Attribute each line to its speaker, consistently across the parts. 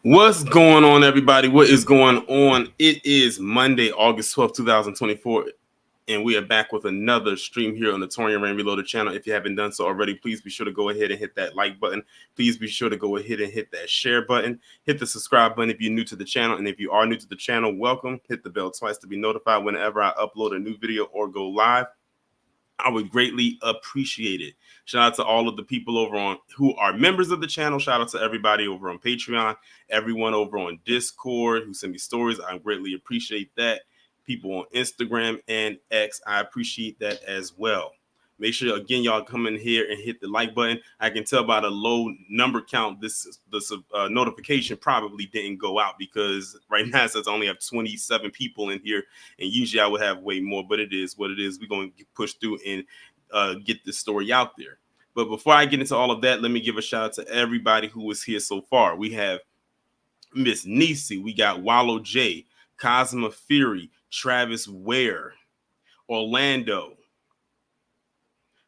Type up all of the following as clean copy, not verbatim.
Speaker 1: What's going on, everybody? What is going on? It is Monday, August 12th, 2024, and we are back with another stream here on the Torian Rain Reloaded channel. If you haven't done so already, please be sure to go ahead and hit that like button. Please be sure to go ahead and hit that share button. Hit the subscribe button if you're new to the channel, and if you are new to the channel, welcome. Hit the bell twice to be notified whenever I upload a new video or go live. I would greatly appreciate it. Shout out to all of the people over on who are members of the channel. Shout out to everybody over on Patreon, everyone over on Discord who send me stories. I greatly appreciate that. People on Instagram and X, I appreciate that as well. Make sure, again, y'all come in here and hit the like button. I can tell by the low number count, this notification probably didn't go out because right now it says I only have 27 people in here, and usually I would have way more, but it is what it is. We're going to push through and get this story out there. But before I get into all of that, let me give a shout out to everybody who was here so far. We have Miss Nisi, we got Wallow J, Cosma Fury, Travis Ware, Orlando,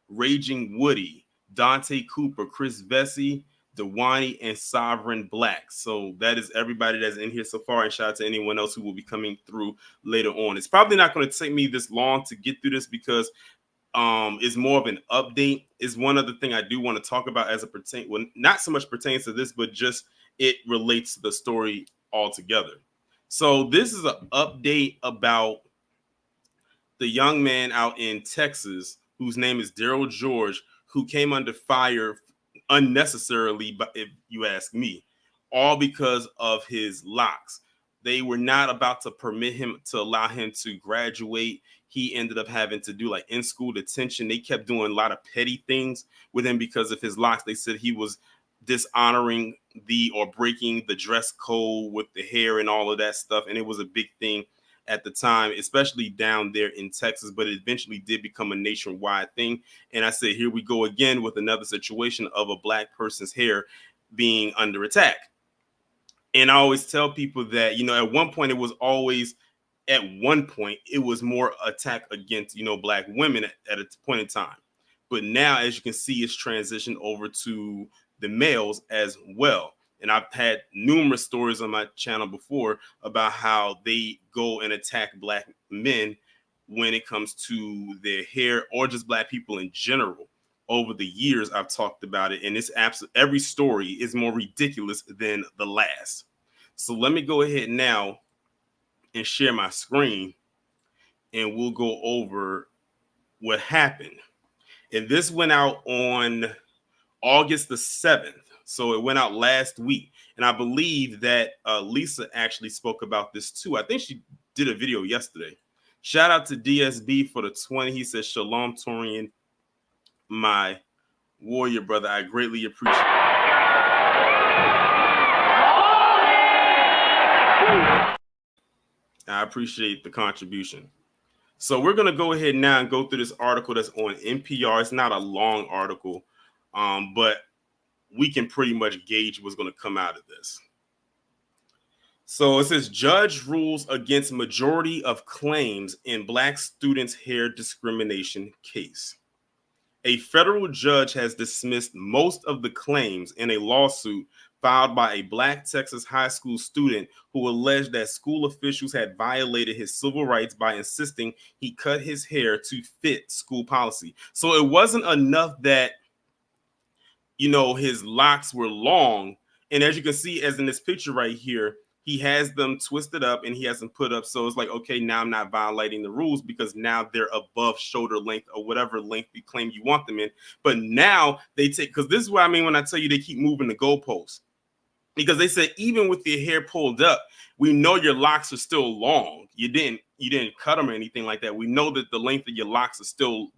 Speaker 1: Raging Woody, Dante Cooper, Chris Vesey, Dewani, and Sovereign Black. So that is everybody that's in here so far, and shout out to anyone else who will be coming through later on. It's probably not going to take me this long to get through this because it's more of an update. Is one other thing I do want to talk about as a pertain, well, not so much pertains to this, but just it relates to the story altogether. So this is an update about the young man out in Texas whose name is Daryl George, who came under fire unnecessarily, but if you ask me, all because of his locks. They were not about to permit him to allow him to graduate. He ended up having to do like in-school detention. They kept doing a lot of petty things with him because of his locks. They said he was dishonoring or breaking the dress code with the hair and all of that stuff. And it was a big thing at the time, especially down there in Texas, but it eventually did become a nationwide thing. And I said, here we go again with another situation of a black person's hair being under attack. And I always tell people that, at one point it was more attack against, black women at a point in time. But now, as you can see, it's transitioned over to the males as well. And I've had numerous stories on my channel before about how they go and attack black men when it comes to their hair or just black people in general. Over the years, I've talked about it, and it's every story is more ridiculous than the last. So let me go ahead now and share my screen, and we'll go over what happened. And this went out on August the 7th. So it went out last week. And I believe that Lisa actually spoke about this too. I think she did a video yesterday. Shout out to DSB for the 20. He says, Shalom, Torian, my warrior brother. I greatly appreciate it. I appreciate the contribution. So we're going to go ahead now and go through this article that's on NPR. It's not a long article, but we can pretty much gauge what's going to come out of this. So it says, judge rules against majority of claims in black students' hair discrimination case. A federal judge has dismissed most of the claims in a lawsuit filed by a black Texas high school student who alleged that school officials had violated his civil rights by insisting he cut his hair to fit school policy. So it wasn't enough that his locks were long. And as you can see, as in this picture right here, he has them twisted up and he has them put up. So it's like, okay, now I'm not violating the rules because now they're above shoulder length or whatever length you claim you want them in. But now they take, because this is what I mean when I tell you they keep moving the goalposts. Because they said, even with your hair pulled up, we know your locks are still long. You didn't cut them or anything like that. We know that the length of your locks are still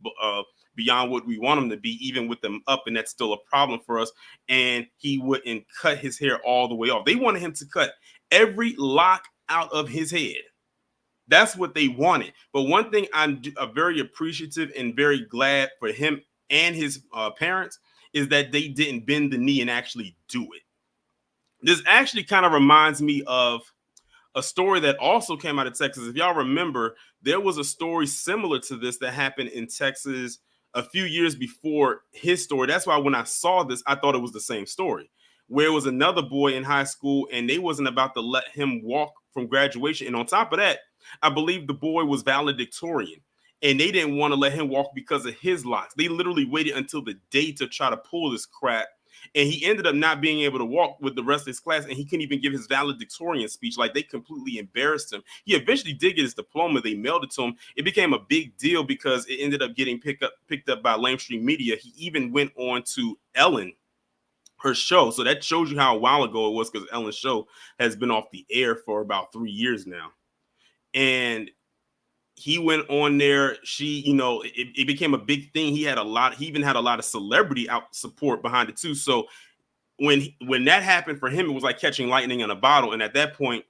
Speaker 1: beyond what we want them to be, even with them up, and that's still a problem for us. And he wouldn't cut his hair all the way off. They wanted him to cut every lock out of his head. That's what they wanted. But one thing I'm very appreciative and very glad for him and his parents is that they didn't bend the knee and actually do it. This actually kind of reminds me of a story that also came out of Texas. If y'all remember, there was a story similar to this that happened in Texas a few years before his story. That's why when I saw this, I thought it was the same story. where it was another boy in high school and they wasn't about to let him walk from graduation. And on top of that, I believe the boy was valedictorian and they didn't want to let him walk because of his locks. They literally waited until the day to try to pull this crap. And he ended up not being able to walk with the rest of his class, and he couldn't even give his valedictorian speech. Like, they completely embarrassed him. He eventually did get his diploma. They mailed it to him. It became a big deal because it ended up getting picked up by lamestream media. He even went on to Ellen, her show. So that shows you how a while ago it was, because Ellen's show has been off the air for about 3 years now. And he went on there. It became a big thing. He even had a lot of celebrity out support behind it too. So when that happened for him, it was like catching lightning in a bottle. And at that point,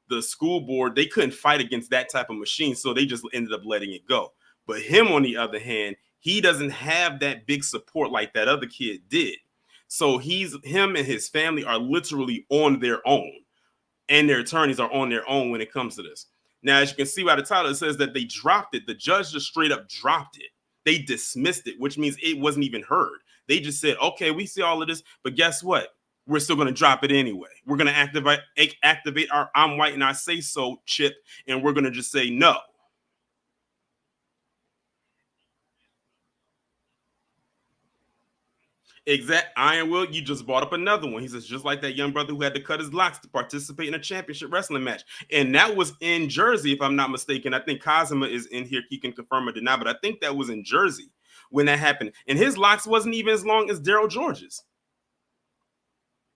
Speaker 1: the school board, they couldn't fight against that type of machine. So they just ended up letting it go. But him, on the other hand, he doesn't have that big support like that other kid did. So him and his family are literally on their own, and their attorneys are on their own when it comes to this. Now, as you can see by the title, it says that they dropped it. The judge just straight up dropped it. They dismissed it, which means it wasn't even heard. They just said, okay, we see all of this, but guess what? We're still going to drop it anyway. We're going to activate our I'm white and I say so chip, and we're going to just say no. Iron Will, you just brought up another one. He says, just like that young brother who had to cut his locks to participate in a championship wrestling match. And that was in Jersey, if I'm not mistaken. I think Kazuma is in here. He can confirm or deny, but I think that was in Jersey when that happened. And his locks wasn't even as long as Daryl George's.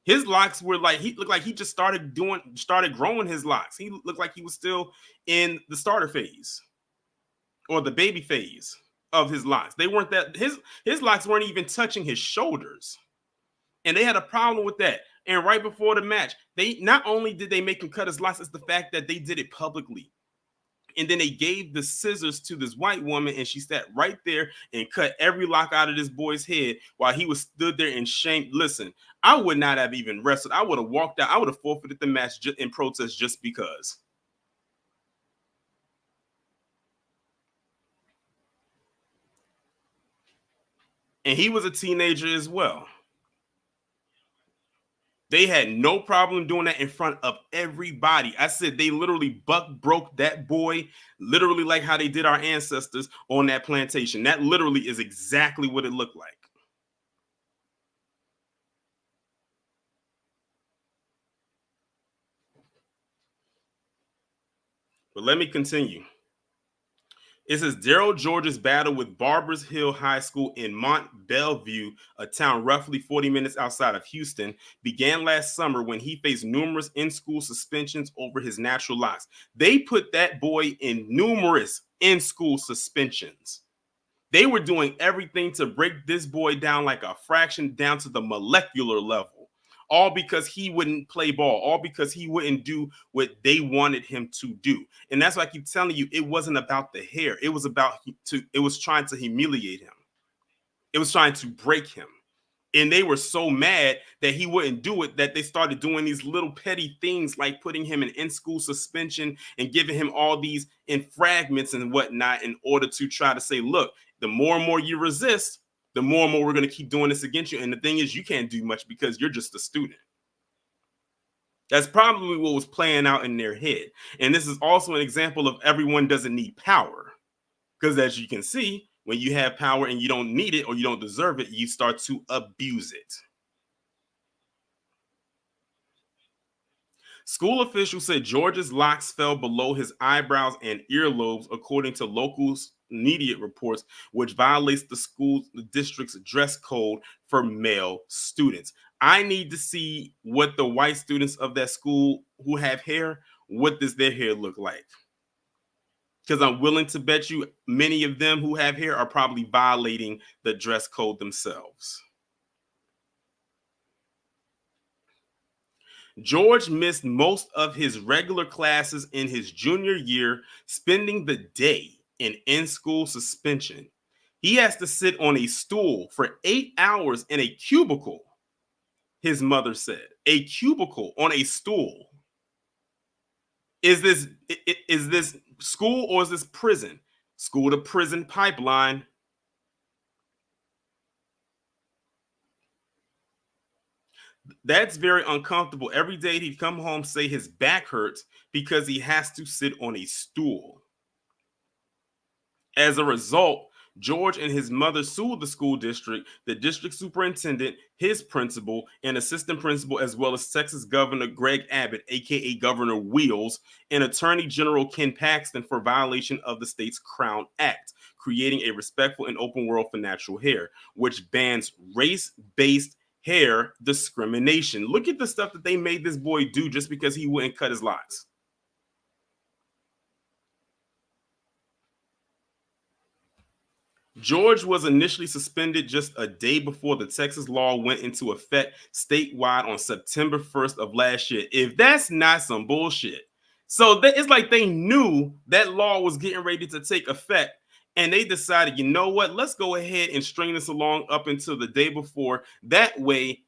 Speaker 1: His locks were like, he looked like he just started growing his locks. He looked like he was still in the starter phase or the baby phase of his locks. They weren't that, his locks weren't even touching his shoulders. And they had a problem with that. And right before the match, they not only did they make him cut his locks, it's the fact that they did it publicly. And then they gave the scissors to this white woman, and she sat right there and cut every lock out of this boy's head while he was stood there in shame. Listen, I would not have even wrestled. I would have walked out. I would have forfeited the match in protest just because. And he was a teenager as well. They had no problem doing that in front of everybody. I said they literally broke that boy, literally like how they did our ancestors on that plantation. That literally is exactly what it looked like. But let me continue. It says Daryl George's battle with Barbers Hill High School in Mont Bellevue, a town roughly 40 minutes outside of Houston, began last summer when he faced numerous in-school suspensions over his natural locks. They put that boy in numerous in-school suspensions. They were doing everything to break this boy down like a fraction, down to the molecular level. All because he wouldn't play ball, all because he wouldn't do what they wanted him to do. And that's why I keep telling you, it wasn't about the hair. It was trying to humiliate him. It was trying to break him. And they were so mad that he wouldn't do it that they started doing these little petty things like putting him in school suspension and giving him all these infragments and whatnot in order to try to say, look, the more and more you resist, the more and more we're going to keep doing this against you. And the thing is, you can't do much because you're just a student. That's probably what was playing out in their head. And this is also an example of everyone doesn't need power. Because as you can see, when you have power and you don't need it or you don't deserve it, you start to abuse it. School officials said George's locks fell below his eyebrows and earlobes, according to local media reports, which violates the district's dress code for male students. I need to see what the white students of that school who have hair, what does their hair look like? Because I'm willing to bet you many of them who have hair are probably violating the dress code themselves. George missed most of his regular classes in his junior year, spending the day in school suspension. He has to sit on a stool for 8 hours in a cubicle, his mother said. A cubicle on a stool. Is this school or is this prison? School to prison pipeline. That's very uncomfortable. Every day he'd come home, say his back hurts because he has to sit on a stool. As a result, George and his mother sued the school district, the district superintendent, his principal, and assistant principal, as well as Texas Governor Greg Abbott, aka Governor Wheels, and Attorney General Ken Paxton for violation of the state's Crown Act, creating a respectful and open world for natural hair, which bans race-based hair discrimination. Look at the stuff that they made this boy do just because he wouldn't cut his locks. George was initially suspended just a day before the Texas law went into effect statewide on September 1st of last year. If that's not some bullshit. So it's like they knew that law was getting ready to take effect, and they decided, you know what, let's go ahead and string this along up until the day before. That way,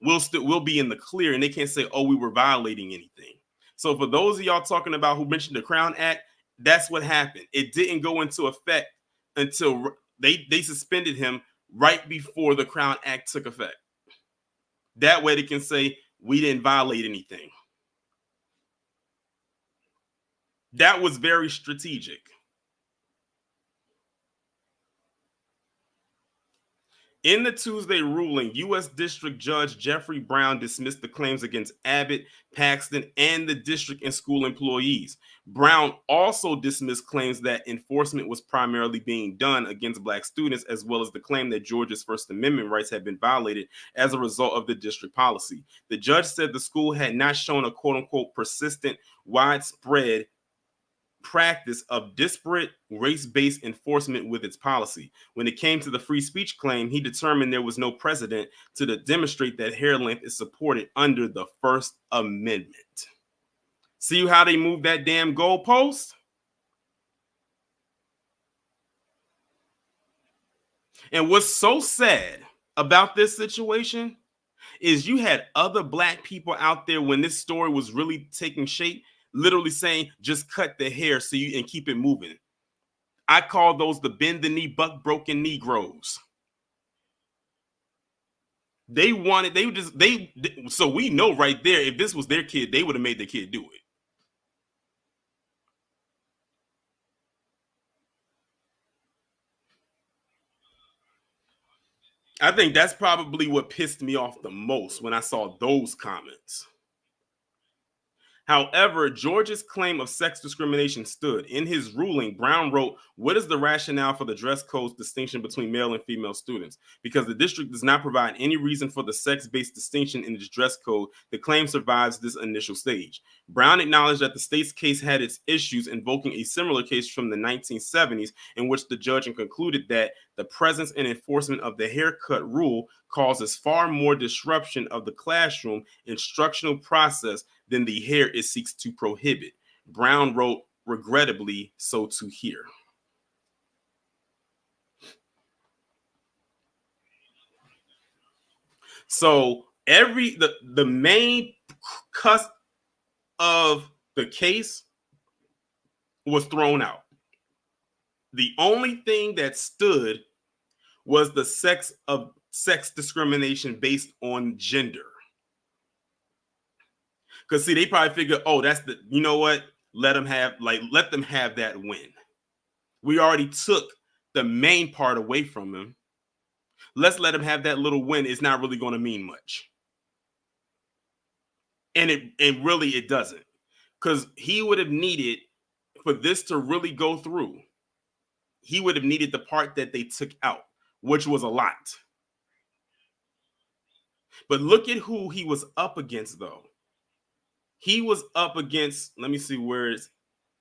Speaker 1: we'll be in the clear, and they can't say, oh, we were violating anything. So for those of y'all talking about who mentioned the Crown Act, that's what happened. It didn't go into effect until they suspended him right before the Crown Act took effect. That way they can say we didn't violate anything. That was very strategic. In the Tuesday ruling, U.S. District Judge Jeffrey Brown dismissed the claims against Abbott, Paxton, and the district and school employees. Brown also dismissed claims that enforcement was primarily being done against Black students, as well as the claim that Georgia's First Amendment rights had been violated as a result of the district policy. The judge said the school had not shown a quote-unquote persistent, widespread practice of disparate race-based enforcement with its policy. When it came to the free speech claim, he determined there was no precedent to demonstrate that hair length is supported under the First Amendment. See how they moved that damn goalpost? And what's so sad about this situation is you had other Black people out there when this story was really taking shape, literally saying, just cut the hair so you and keep it moving. I call those the bend the knee, buck broken Negroes. They wanted, so we know right there, if this was their kid, they would have made the kid do it. I think that's probably what pissed me off the most when I saw those comments. However, George's claim of sex discrimination stood. In his ruling, Brown wrote, "What is the rationale for the dress code's distinction between male and female students? Because the district does not provide any reason for the sex-based distinction in its dress code, the claim survives this initial stage." Brown acknowledged that the state's case had its issues, invoking a similar case from the 1970s, in which the judge concluded that the presence and enforcement of the haircut rule causes far more disruption of the classroom instructional process than the hair it seeks to prohibit. Brown wrote, "Regrettably, so too here." So the main cusp of the case was thrown out. The only thing that stood was the sex discrimination based on gender. Because see, they probably figure, oh, that's the, you know what? Let them have that win. We already took the main part away from him. Let's let him have that little win. It's not really going to mean much. And it doesn't. Because he would have needed, for this to really go through, he would have needed the part that they took out, which was a lot. But look at who he was up against, though. He was up against, let me see where it's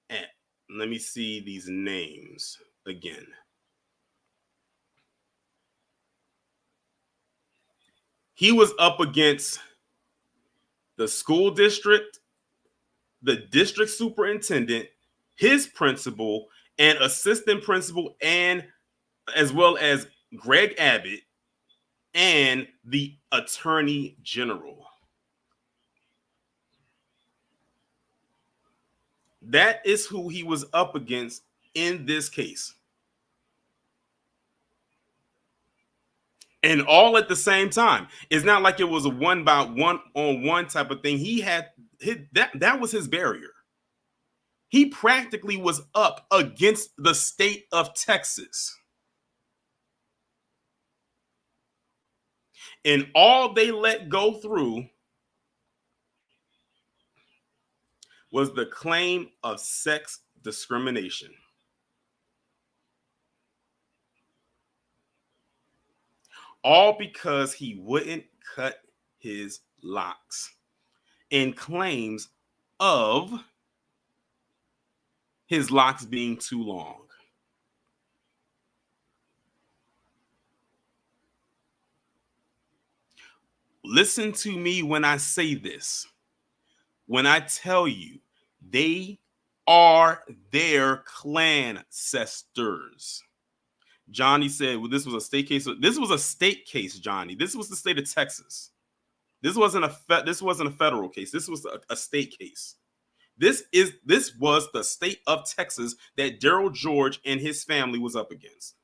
Speaker 1: at. Let me see these names again. He was up against the school district, the district superintendent, his principal, and assistant principal, and as well as Greg Abbott and the attorney general. That is who he was up against in this case. And all at the same time. It's not like it was a one by one on one type of thing. He had that was his barrier. He practically was up against the state of Texas. And all they let go through was the claim of sex discrimination. All because he wouldn't cut his locks, and claims of his locks being too long. Listen to me when I say this. When I tell you they are their clan ancestors. Johnny said, well, this was a state case. This was a state case, Johnny. This was the state of Texas. This wasn't a federal case. This was a state case. This was the state of Texas that Daryl George and his family was up against.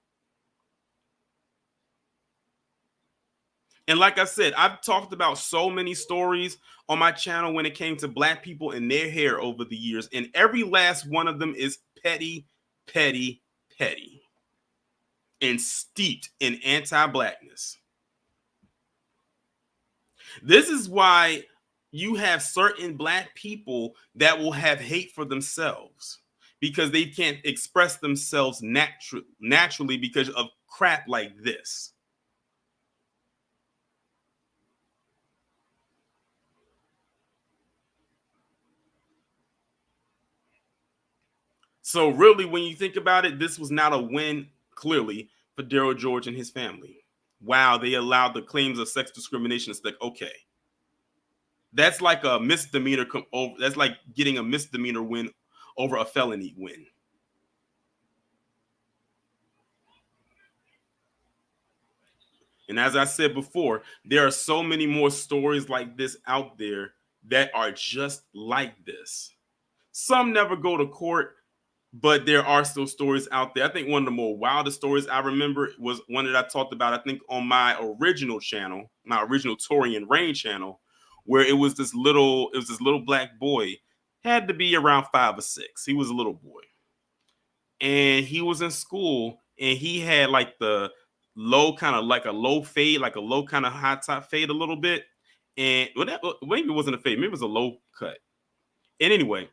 Speaker 1: And like I said, I've talked about so many stories on my channel when it came to black people and their hair over the years. And every last one of them is petty, petty, petty, and steeped in anti-blackness. This is why you have certain black people that will have hate for themselves because they can't express themselves naturally because of crap like this. So really, when you think about it, this was not a win, clearly, for Daryl George and his family. Wow, they allowed the claims of sex discrimination to stick. Okay. That's like a misdemeanor. That's like getting a misdemeanor win over a felony win. And as I said before, there are so many more stories like this out there that are just like this. Some never go to court, but there are still stories out there. I think one of the more wildest stories I remember was one that I talked about, I think, on my original channel, my original Tori and Rain channel, where it was this little black boy, had to be around 5 or 6. He was a little boy. And he was in school and he had like the low kind of like a low fade, like a low kind of high top fade a little bit. And maybe it wasn't a fade, maybe it was a low cut. And anyway,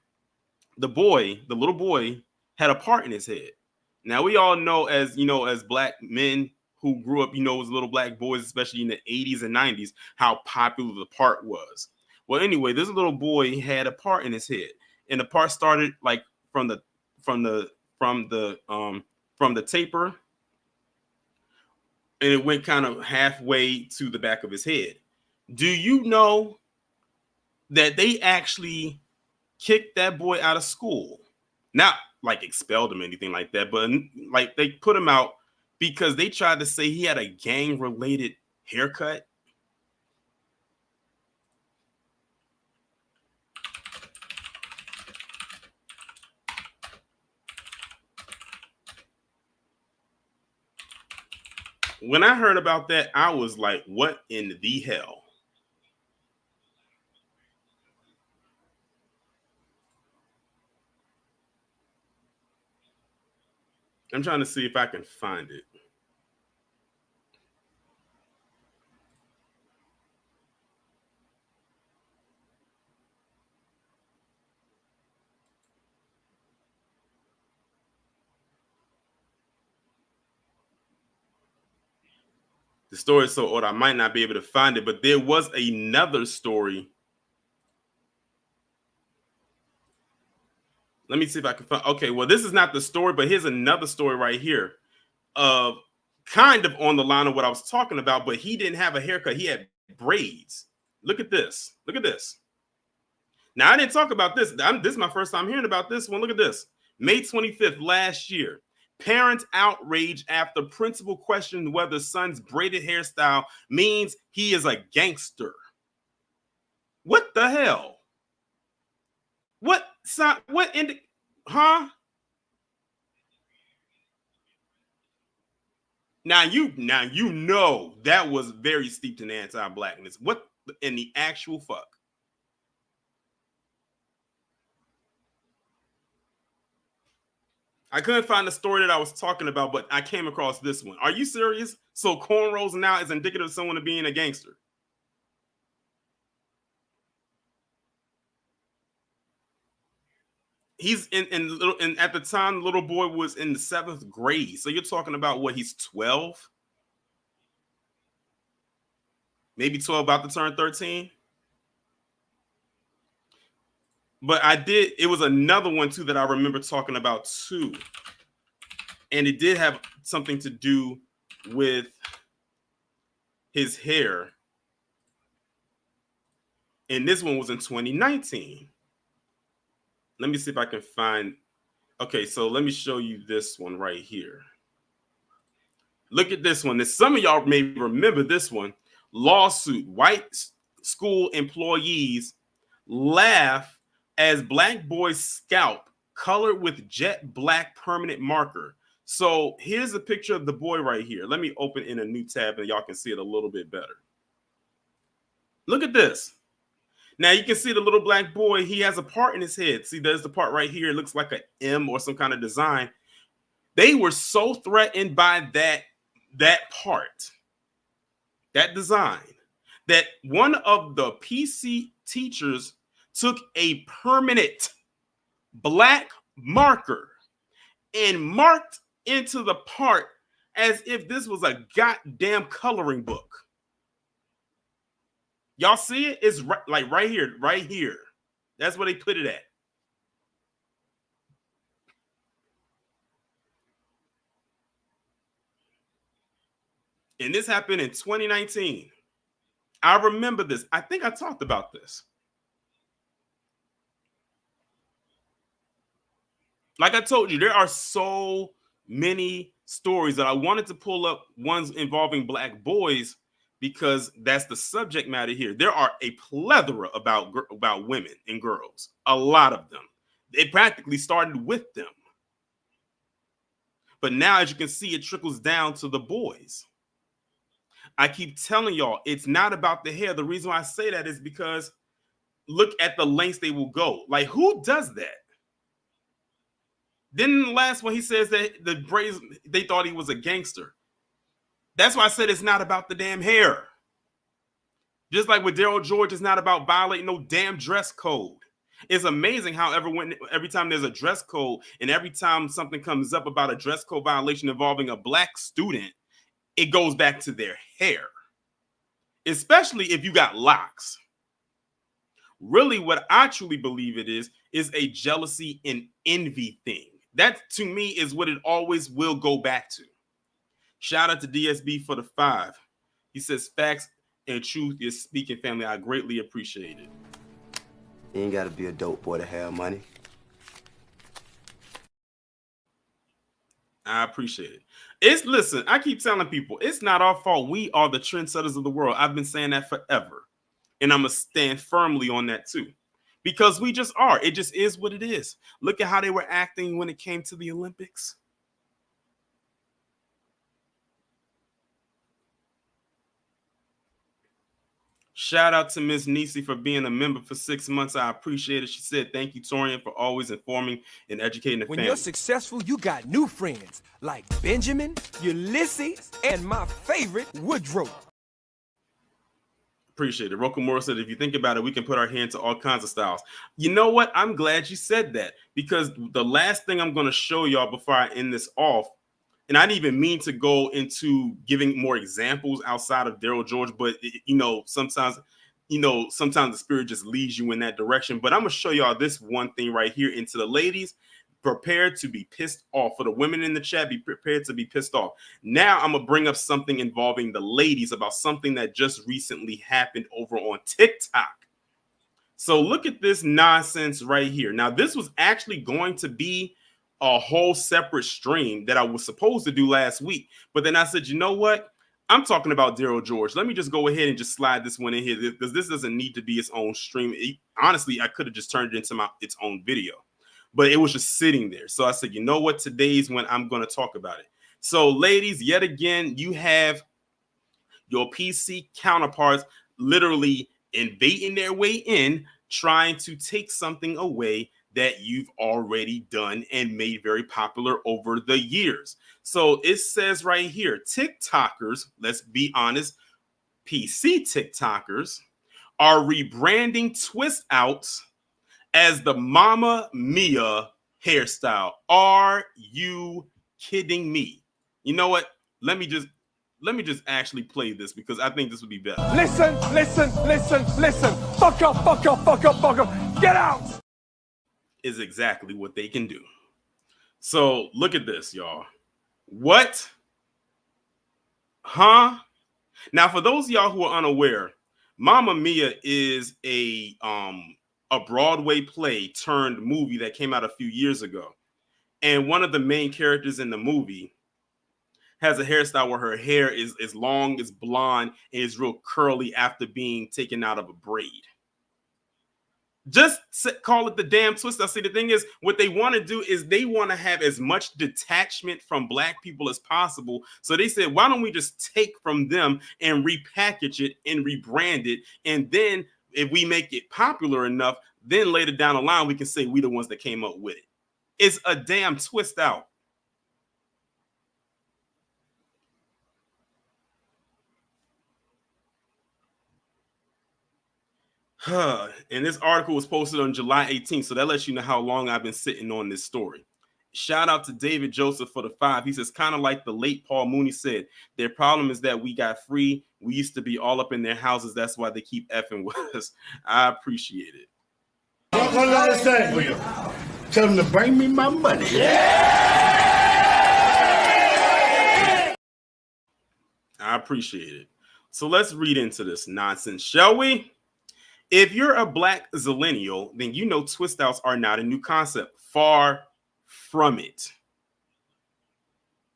Speaker 1: the little boy had a part in his head. Now we all know, as black men who grew up, as little black boys, especially in the 80s and 90s, how popular the part was. Well, anyway, this little boy had a part in his head, and the part started like from the taper, and it went kind of halfway to the back of his head. Do you know that they actually kicked that boy out of school? Not like expelled him or anything like that, but like they put him out because they tried to say he had a gang-related haircut. When I heard about that, I was like, what in the hell? I'm trying to see if I can find it. The story is so old, I might not be able to find it, but there was another story. Let me see if I can find. Okay, well, this is not the story, but here's another story right here of kind of on the line of what I was talking about, but he didn't have a haircut. He had braids. Look at this. Look at this. Now, I didn't talk about this. This is my first time hearing about this one. Look at this. May 25th last year. Parents outrage after principal questioned whether son's braided hairstyle means he is a gangster. What the hell? What son? What in the, huh? Now you know that was very steeped in anti-blackness. What in the actual fuck? I couldn't find the story that I was talking about, but I came across this one. Are you serious? So cornrows now is indicative of someone being a gangster. He's in at the time, the little boy was in the 7th grade. So you're talking about what, he's 12? Maybe 12, about to turn 13. But it was another one too that I remember talking about too. And it did have something to do with his hair. And this one was in 2019. Let me see if I can find. Okay, so let me show you this one right here. Look at this one. Some of y'all may remember this one. Lawsuit. White school employees laugh as black boy's scalp colored with jet black permanent marker. So here's a picture of the boy right here. Let me open in a new tab and y'all can see it a little bit better. Look at this. Now you can see the little black boy. He has a part in his head. See, there's the part right here. It looks like an M or some kind of design. They were so threatened by that part, that design, that one of the PC teachers took a permanent black marker and marked into the part as if this was a goddamn coloring book. Y'all see it? It's like right here. That's where they put it at. And this happened in 2019. I remember this. I think I talked about this. Like I told you, there are so many stories that I wanted to pull up, ones involving black boys, because that's the subject matter here. There are a plethora about women and girls, a lot of them. It practically started with them. But now, as you can see, it trickles down to the boys. I keep telling y'all, it's not about the hair. The reason why I say that is because look at the lengths they will go. Like, who does that? Then in the last one, he says that the Braids, they thought he was a gangster. That's why I said it's not about the damn hair. Just like with Daryl George, it's not about violating no damn dress code. It's amazing how every time there's a dress code and every time something comes up about a dress code violation involving a black student, it goes back to their hair, especially if you got locks. Really, what I truly believe it is a jealousy and envy thing. That, to me, is what it always will go back to. Shout out to DSB for the 5. He says, facts and truth is speaking, family. I greatly appreciate it.
Speaker 2: You ain't got to be a dope boy to have money.
Speaker 1: I appreciate it. Listen, I keep telling people, it's not our fault. We are the trendsetters of the world. I've been saying that forever. And I'm going to stand firmly on that too. Because we just are. It just is what it is. Look at how they were acting when it came to the Olympics. Shout out to Miss Nisi for being a member for 6 months. I appreciate it. She said, thank you, Torian, for always informing and educating the family.
Speaker 3: When you're successful, you got new friends like Benjamin, Ulysses, and my favorite, Woodrow.
Speaker 1: Appreciate it. Rokamura said, if you think about it, we can put our hand to all kinds of styles. You know what? I'm glad you said that, because the last thing I'm going to show y'all before I end this off, and I didn't even mean to go into giving more examples outside of Daryl George, but sometimes the spirit just leads you in that direction. But I'm going to show y'all this one thing right here. And to the ladies, prepare to be pissed off. For the women in the chat, be prepared to be pissed off. Now I'm going to bring up something involving the ladies about something that just recently happened over on TikTok. So look at this nonsense right here. Now, this was actually going to be a whole separate stream that I was supposed to do last week. But then I said, you know what? I'm talking about Daryl George. Let me just go ahead and just slide this one in here, because this doesn't need to be its own stream. Honestly, I could have just turned it into its own video, but it was just sitting there. So I said, you know what? Today's when I'm going to talk about it. So, ladies, yet again, you have your PC counterparts literally invading their way in, trying to take something away that you've already done and made very popular over the years. So it says right here, TikTokers, let's be honest, PC TikTokers are rebranding twist outs as the Mama Mia hairstyle. Are you kidding me? You know what? Let me just actually play this because I think this would be better.
Speaker 3: Listen, listen, listen, listen. Fuck up, fuck up, fuck up, fuck up. Get out!
Speaker 1: Is exactly what they can do. So look at this, y'all. What? Huh? Now, for those of y'all who are unaware, Mamma Mia is a Broadway play turned movie that came out a few years ago. And one of the main characters in the movie has a hairstyle where her hair is long, is blonde, and is real curly after being taken out of a braid. Just call it the damn twist. I see. The thing is, what they want to do is they want to have as much detachment from black people as possible. So they said, why don't we just take from them and repackage it and rebrand it? And then if we make it popular enough, then later down the line, we can say we the ones that came up with it. It's a damn twist out. And this article was posted on July 18th, so that lets you know how long I've been sitting on this story. Shout out to David Joseph for the 5. He says, kind of like the late Paul Mooney said, their problem is that we got free. We used to be all up in their houses. That's why they keep effing with us. I appreciate it.
Speaker 4: What can I say for you? Tell them to bring me my money.
Speaker 1: I appreciate it. So let's read into this nonsense, shall we? If you're a black zillennial, then you know twist outs are not a new concept. Far from it.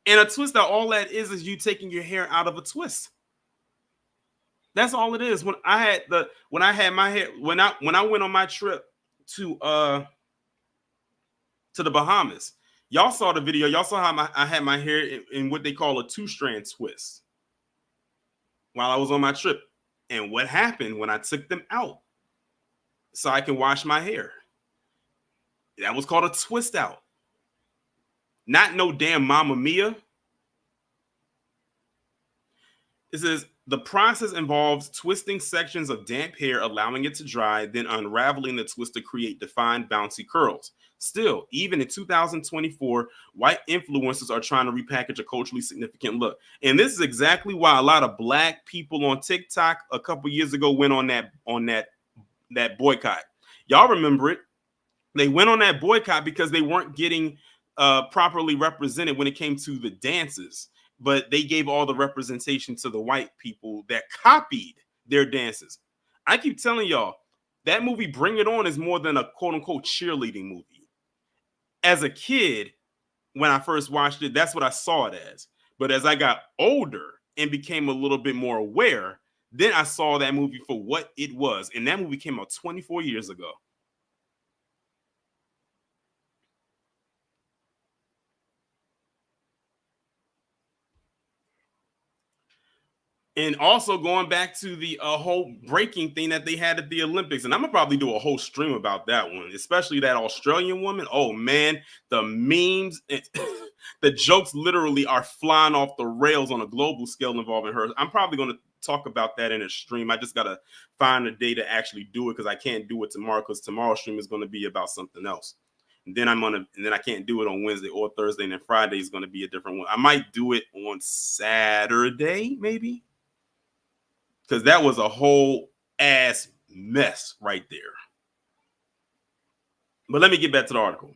Speaker 1: And a twist out, all that is you taking your hair out of a twist. That's all it is. When I went on my trip to the Bahamas, y'all saw the video. Y'all saw how I had my hair in what they call a 2-strand twist while I was on my trip. And what happened when I took them out so I can wash my hair? That was called a twist out. Not no damn Mamma Mia. It says the process involves twisting sections of damp hair, allowing it to dry, then unraveling the twist to create defined bouncy curls. Still, even in 2024, white influencers are trying to repackage a culturally significant look. And this is exactly why a lot of black people on TikTok a couple years ago went on that boycott. Y'all remember it. They went on that boycott because they weren't getting properly represented when it came to the dances, but they gave all the representation to the white people that copied their dances. I keep telling y'all, that movie Bring It On is more than a quote unquote cheerleading movie. As a kid, when I first watched it, that's what I saw it as. But as I got older and became a little bit more aware, then I saw that movie for what it was. And that movie came out 24 years ago. And also going back to the whole breaking thing that they had at the Olympics. And I'm going to probably do a whole stream about that one, especially that Australian woman. Oh, man, the memes, the jokes literally are flying off the rails on a global scale involving her. I'm probably going to talk about that in a stream. I just got to find a day to actually do it because I can't do it tomorrow because tomorrow's stream is going to be about something else. And then I can't do it on Wednesday or Thursday. And then Friday is going to be a different one. I might do it on Saturday, maybe. Because that was a whole ass mess right there. But let me get back to the article.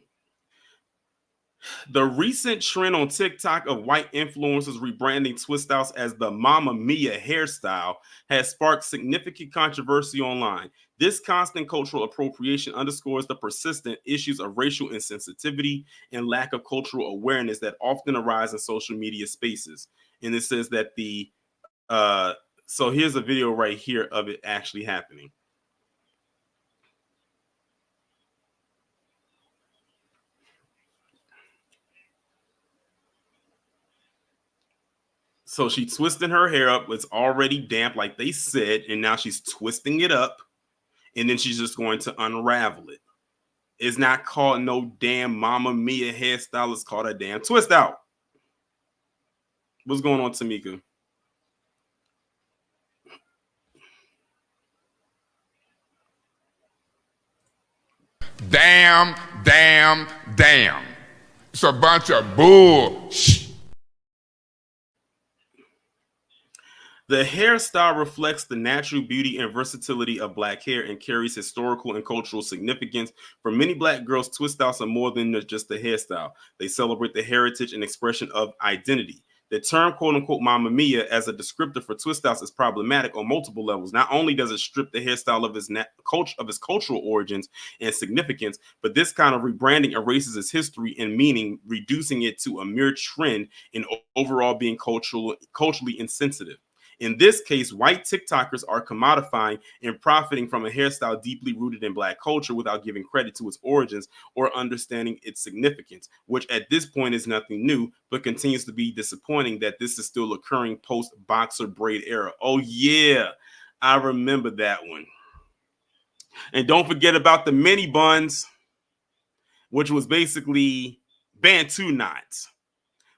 Speaker 1: The recent trend on TikTok of white influencers rebranding twist outs as the Mamma Mia hairstyle has sparked significant controversy online. This constant cultural appropriation underscores the persistent issues of racial insensitivity and lack of cultural awareness that often arise in social media spaces. And it says that so here's a video right here of it actually happening. So she twisting her hair up. It's already damp, like they said, and now she's twisting it up, and then she's just going to unravel it. It's not called no damn Mama Mia hairstyle. It's called a damn twist out. What's going on, Tamika?
Speaker 5: Damn. It's a bunch of bull.
Speaker 1: The hairstyle reflects the natural beauty and versatility of Black hair and carries historical and cultural significance. For many Black girls, twist outs are more than just a hairstyle. They celebrate the heritage and expression of identity. The term "quote unquote" Mamma Mia as a descriptor for twist outs is problematic on multiple levels. Not only does it strip the hairstyle of its cultural origins and significance, but this kind of rebranding erases its history and meaning, reducing it to a mere trend and overall being culturally insensitive. In this case, white TikTokers are commodifying and profiting from a hairstyle deeply rooted in Black culture without giving credit to its origins or understanding its significance, which at this point is nothing new, but continues to be disappointing that this is still occurring post-boxer braid era. Oh yeah, I remember that one. And don't forget about the mini buns, which was basically Bantu knots.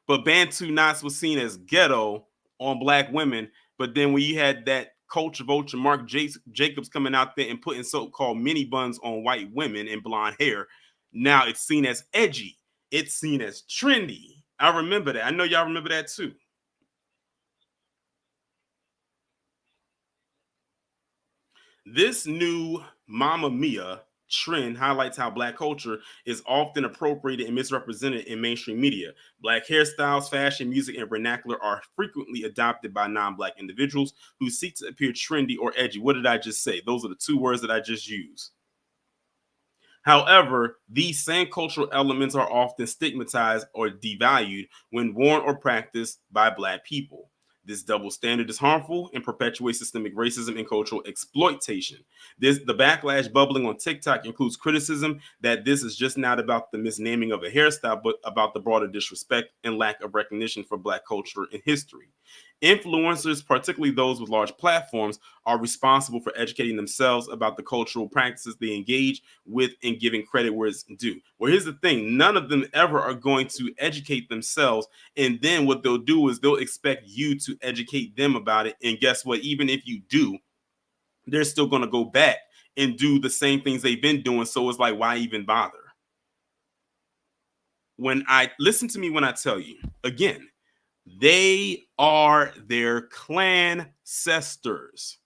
Speaker 1: But Bantu knots was seen as ghetto on Black women. But then when you had that culture vulture Mark Jacobs coming out there and putting so-called mini buns on white women and blonde hair, now it's seen as edgy. It's seen as trendy. I remember that. I know y'all remember that too. This new Mamma Mia trend highlights how Black culture is often appropriated and misrepresented in mainstream media. Black hairstyles, fashion, music, and vernacular are frequently adopted by non-Black individuals who seek to appear trendy or edgy. What did I just say? Those are the two words that I just used. However, these same cultural elements are often stigmatized or devalued when worn or practiced by Black people. This double standard is harmful and perpetuates systemic racism and cultural exploitation. The backlash bubbling on TikTok includes criticism that this is just not about the misnaming of a hairstyle, but about the broader disrespect and lack of recognition for Black culture and history. Influencers, particularly those with large platforms, are responsible for educating themselves about the cultural practices they engage with and giving credit where it's due. Well, here's the thing. None of them ever are going to educate themselves. And then what they'll do is they'll expect you to educate them about it. And guess what? Even if you do, they're still going to go back and do the same things they've been doing. So it's like, why even bother? Listen to me when I tell you, again, they are their clan ancestors.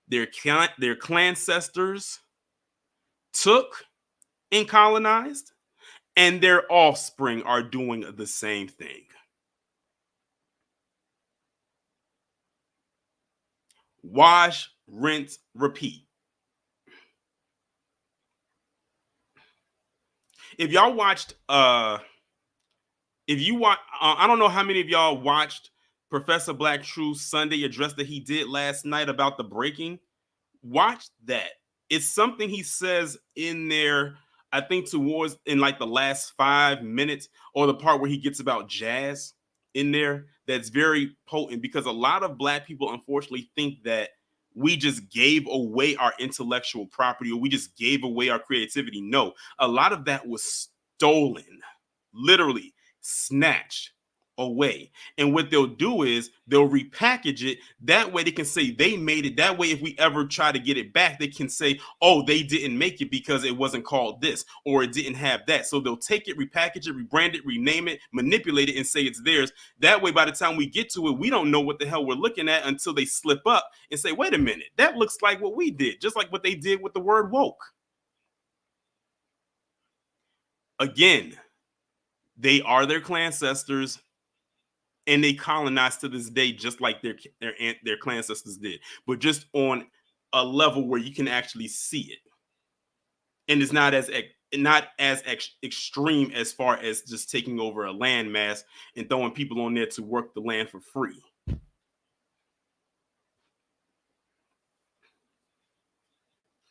Speaker 1: Their clan ancestors took and colonized, and their offspring are doing the same thing. Wash, rinse, repeat. If y'all watched, I don't know how many of y'all watched Professor Black Truth's Sunday address that he did last night about the breaking. Watch that. It's something he says in there, I think towards in like the last 5 minutes, or the part where he gets about jazz in there, that's very potent, because a lot of Black people unfortunately think that we just gave away our intellectual property or we just gave away our creativity. No, a lot of that was stolen, literally snatched away. And what they'll do is they'll repackage it. That way they can say they made it. That way, if we ever try to get it back, they can say, oh, they didn't make it because it wasn't called this or it didn't have that. So they'll take it, repackage it, rebrand it, rename it, manipulate it, and say it's theirs. That way, by the time we get to it, we don't know what the hell we're looking at until they slip up and say, wait a minute, that looks like what we did, just like what they did with the word woke. Again, they are their clan ancestors, and they colonized to this day, just like their clan ancestors did, but just on a level where you can actually see it, and it's not as extreme as far as just taking over a landmass and throwing people on there to work the land for free.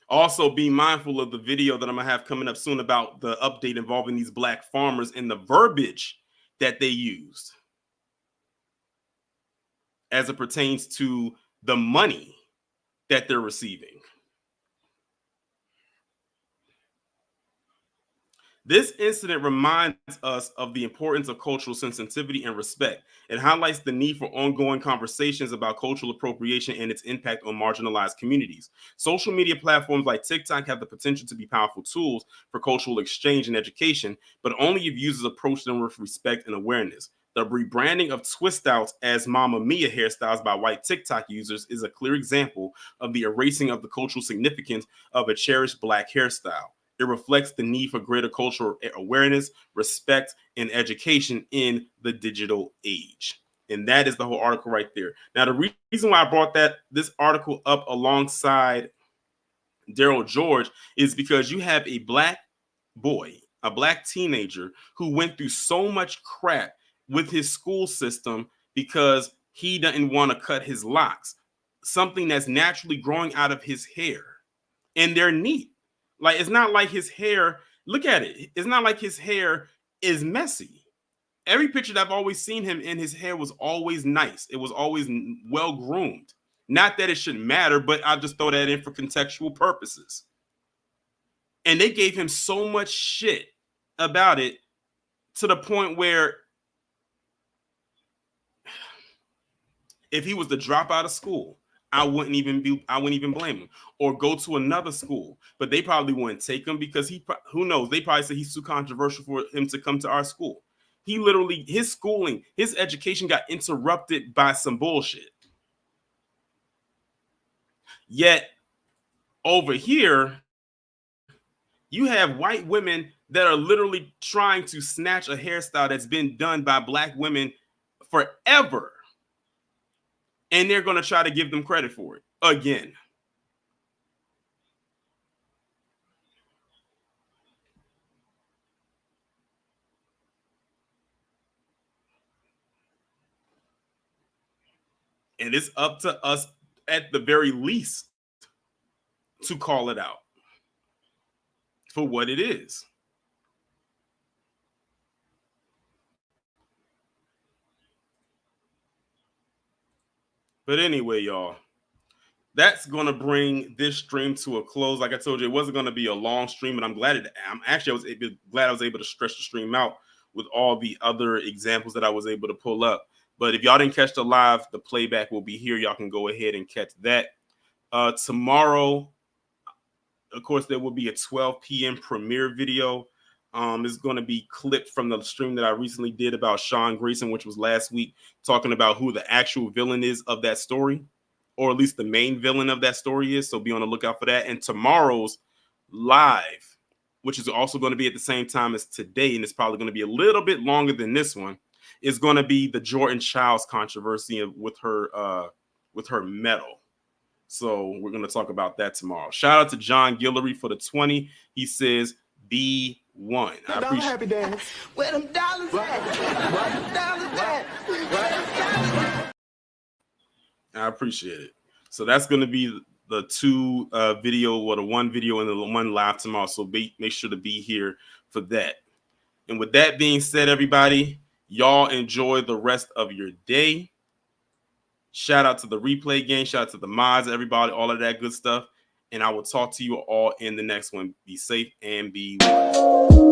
Speaker 1: Also, be mindful of the video that I'm gonna have coming up soon about the update involving these Black farmers and the verbiage that they used. as it pertains to the money that they're receiving. This incident reminds us of the importance of cultural sensitivity and respect. It highlights the need for ongoing conversations about cultural appropriation and its impact on marginalized communities. Social media platforms like TikTok have the potential to be powerful tools for cultural exchange and education, but only if users approach them with respect and awareness. The rebranding of twist outs as Mamma Mia hairstyles by white TikTok users is a clear example of the erasing of the cultural significance of a cherished Black hairstyle. It reflects the need for greater cultural awareness, respect, and education in the digital age. And that is the whole article right there. Now, the reason why I brought this article up alongside Daryl George is because you have a Black boy, a Black teenager who went through so much crap with his school system because he didn't want to cut his locks, something that's naturally growing out of his hair. And they're neat. Like, it's not like his hair, look at it. It's not like his hair is messy. Every picture that I've always seen him in, his hair was always nice. It was always well groomed. Not that it shouldn't matter, but I'll just throw that in for contextual purposes. And they gave him so much shit about it to the point where if he was to drop out of school, I wouldn't even blame him, or go to another school, but they probably wouldn't take him because who knows? They probably say he's too controversial for him to come to our school. He literally, his schooling, his education got interrupted by some bullshit. Yet over here, you have white women that are literally trying to snatch a hairstyle that's been done by Black women forever. And they're going to try to give them credit for it again. And it's up to us, at the very least, to call it out for what it is. But anyway, y'all, that's going to bring this stream to a close. Like I told you, it wasn't going to be a long stream, but I'm glad I was able to stretch the stream out with all the other examples that I was able to pull up. But if y'all didn't catch the live, the playback will be here. Y'all can go ahead and catch that. Tomorrow, of course, there will be a 12 p.m. premiere video. It's going to be clipped from the stream that I recently did about Sean Grayson, which was last week, talking about who the actual villain is of that story, or at least the main villain of that story is. So be on the lookout for that. And tomorrow's live, which is also going to be at the same time as today, and it's probably going to be a little bit longer than this one, is going to be the Jordan Childs controversy with her medal. So we're going to talk about that tomorrow. Shout out to John Guillory for the 20. He says, be one. I appreciate
Speaker 3: happy dance.
Speaker 6: Where them dollars at? Where them dollars at? Where them dollars at?
Speaker 1: I appreciate it. So that's going to be the two video, or the one video and the one live tomorrow. So make sure to be here for that. And with that being said, everybody, y'all enjoy the rest of your day. Shout out to the replay game. Shout out to the mods, everybody, all of that good stuff. And I will talk to you all in the next one. Be safe and be well.